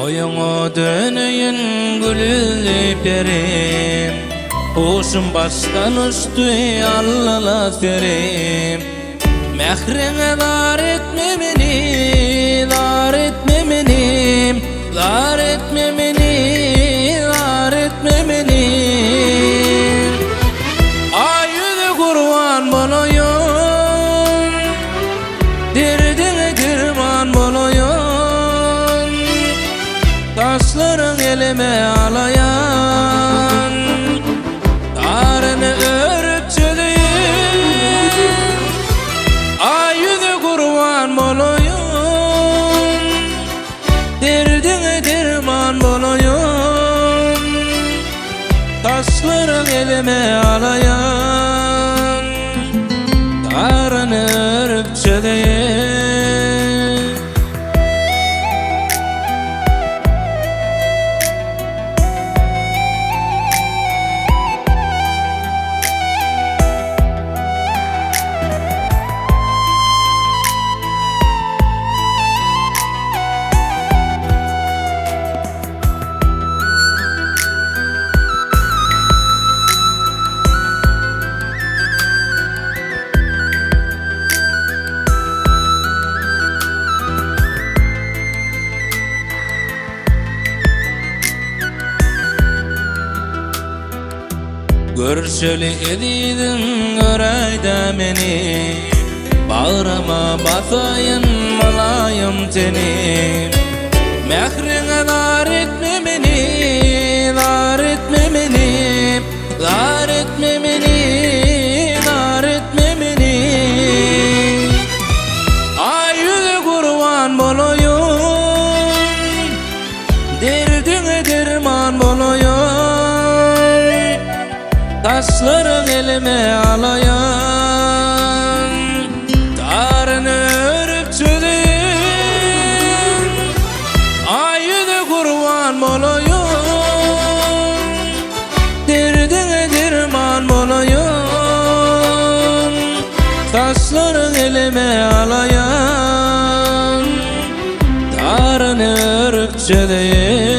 Koyuňa döneyin gülüp berim, Oşum baştan uçtu allala ferim. Mehrine dar etme beni, dar etme beni, dar etme beni, dar etme beni. Ayüde kurban bolayım, derdine derman bolayım. Taşların elime alayan, darını örüp çödeyim. Ayüde kurban bolayım, derdine derman bolayım. Taşların elime alayan, darını örüp çödeyim. Görşeli edidin göreyde meni, Bağrıma basayın malayım teni. Mehrine dar etme beni, dar etme beni, dar etme beni, dar etme beni. Ayüde kurban bolayım, derdine derman bolayım. Taşların elime alayan, darını örüp çödeyim. Ayüde kurban bolayım, derdine derman bolayım. Taşların elime alayan, darını örüp çödeyim.